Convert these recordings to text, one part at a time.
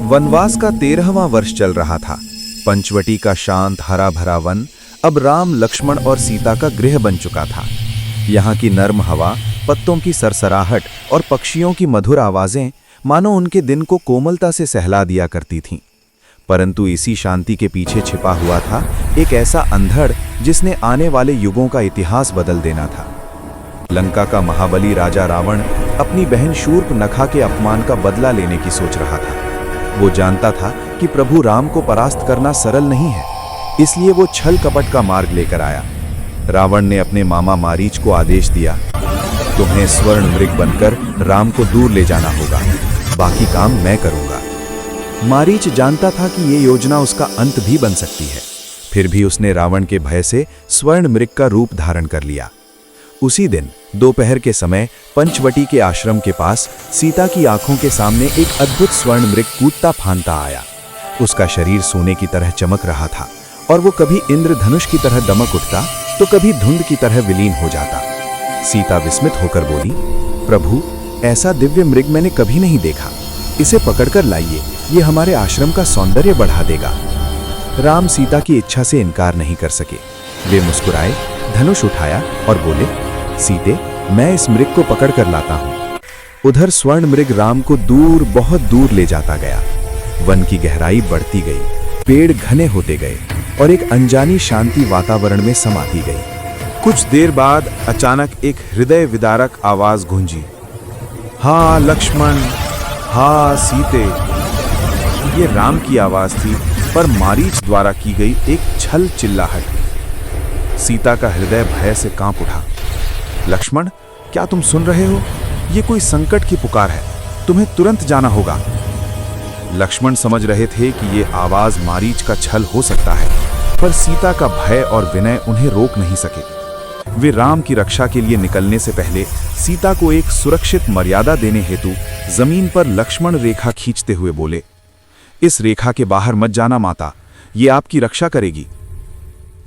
वनवास का 13वां वर्ष चल रहा था। पंचवटी का शांत हरा भरा वन अब राम, लक्ष्मण और सीता का गृह बन चुका था। यहाँ की नर्म हवा, पत्तों की सरसराहट और पक्षियों की मधुर आवाजें मानो उनके दिन को कोमलता से सहला दिया करती थीं। परंतु इसी शांति के पीछे छिपा हुआ था एक ऐसा अंधड़ जिसने आने वाले युगों का इतिहास बदल देना था। लंका का महाबली राजा रावण अपनी बहन शूर्पनखा के अपमान का बदला लेने की सोच रहा था। वो जानता था कि प्रभु राम को परास्त करना सरल नहीं है, इसलिए वो छल कपट का मार्ग लेकर आया। रावण ने अपने मामा मारीच को आदेश दिया, तुम्हें स्वर्ण मृग बनकर राम को दूर ले जाना होगा, बाकी काम मैं करूंगा। मारीच जानता था कि ये योजना उसका अंत भी बन सकती है, फिर भी उसने रावण के भय से स्वर्ण मृग का रूप धारण कर लिया। उसी दिन दोपहर के समय पंचवटी के आश्रम के पास सीता की आंखों के सामने एक अद्भुत स्वर्ण मृग कूदता फांदता आया। उसका शरीर सोने की तरह चमक रहा था और वो कभी इंद्रधनुष की तरह दमक उठता तो कभी धुंध की तरह विलीन हो जाता। सीता विस्मित होकर बोली, प्रभु, ऐसा दिव्य मृग मैंने कभी नहीं देखा, इसे पकड़कर लाइए, ये हमारे आश्रम का सौंदर्य बढ़ा देगा। राम सीता की इच्छा से इनकार नहीं कर सके। वे मुस्कुराए, धनुष उठाया और बोले, सीते, मैं इस मृग को पकड़ कर लाता हूं। उधर स्वर्ण मृग राम को दूर, बहुत दूर ले जाता गया। वन की गहराई बढ़ती गई, पेड़ घने होते गए और एक अनजानी शांति वातावरण में समाती गई। कुछ देर बाद अचानक एक हृदय विदारक आवाज गूंजी, हा लक्ष्मण, हा सीते। ये राम की आवाज थी, पर मारीच द्वारा की गई एक छल चिल्लाहट। सीता का हृदय भय से कांप उठा। लक्ष्मण, क्या तुम सुन रहे हो? ये कोई संकट की पुकार है, तुम्हें तुरंत जाना होगा। लक्ष्मण समझ रहे थे कि ये आवाज मारीच का छल हो सकता है, पर सीता का भय और विनय उन्हें रोक नहीं सके। वे राम की रक्षा के लिए निकलने से पहले सीता को एक सुरक्षित मर्यादा देने हेतु जमीन पर लक्ष्मण रेखा खींचते हुए बोले, इस रेखा के बाहर मत जाना माता, ये आपकी रक्षा करेगी।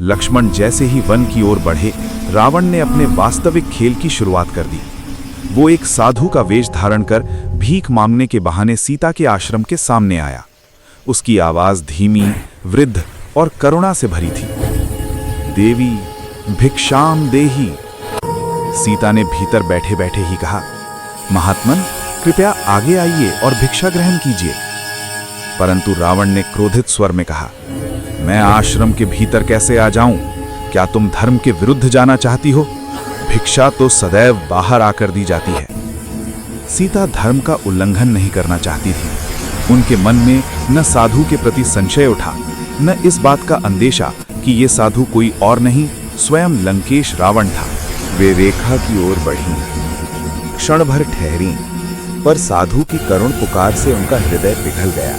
लक्ष्मण जैसे ही वन की ओर बढ़े, रावण ने अपने वास्तविक खेल की शुरुआत कर दी। वो एक साधु का वेश धारण कर भीख मांगने के बहाने सीता के आश्रम के सामने आया। उसकी आवाज धीमी, वृद्ध और करुणा से भरी थी। देवी भिक्षाम देही। सीता ने भीतर बैठे बैठे ही कहा, महात्मन, कृपया आगे आइए और भिक्षा ग्रहण कीजिए। परंतु रावण ने क्रोधित स्वर में कहा, मैं आश्रम के भीतर कैसे आ जाऊं? क्या तुम धर्म के विरुद्ध जाना चाहती हो? भिक्षा तो सदैव बाहर आकर दी जाती है। सीता धर्म का उल्लंघन नहीं करना चाहती थी। उनके मन में न साधु के प्रति संशय उठा, न इस बात का अंदेशा कि ये साधु कोई और नहीं, स्वयं लंकेश रावण था। वे रेखा की ओर बढ़ी, क्षण भर ठहरी, पर साधु की करुण पुकार से उनका हृदय पिघल गया।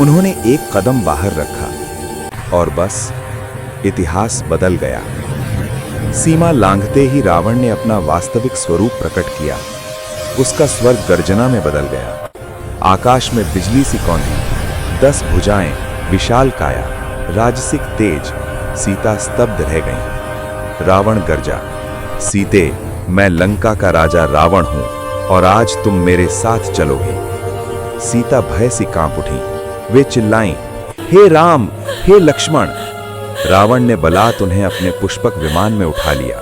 उन्होंने एक कदम बाहर रखा और बस इतिहास बदल गया। सीमा लांघते ही रावण ने अपना वास्तविक स्वरूप प्रकट किया। उसका स्वर गर्जना में बदल गया। आकाश में बिजली सी कौंधी, 10 भुजाएं, विशाल काया, राजसिक तेज। सीता स्तब्ध रह गई। रावण गर्जा, सीते, मैं लंका का राजा रावण हूं और आज तुम मेरे साथ चलोगे। सीता भय से कांप उठी। वे चिल्लाईं, हे राम, हे लक्ष्मण। रावण ने बलात् उन्हें अपने पुष्पक विमान में उठा लिया।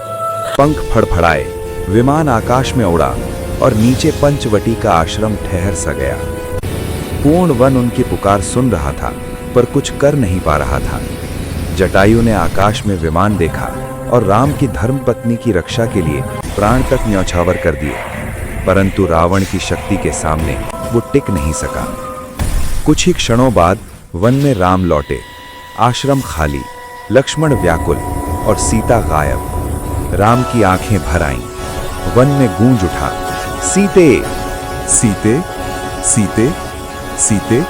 पंख फड़फड़ाए, विमान आकाश में उड़ा और नीचे पंचवटी का आश्रम ठहर सा गया। पूर्ण वन उनकी पुकार सुन रहा था, पर कुछ कर नहीं पा रहा था। जटायु ने आकाश में विमान देखा और राम की धर्मपत्नी की रक्षा के लिए प्राण तक न्यौछावर कर दिए, परंतु रावण की शक्ति के सामने वो टिक नहीं सका। कुछ ही क्षणों बाद वन में राम लौटे, आश्रम खाली, लक्ष्मण व्याकुल और सीता गायब। राम की आंखें भर आईं। वन में गूंज उठा, सीते, सीते, सीते, सीते।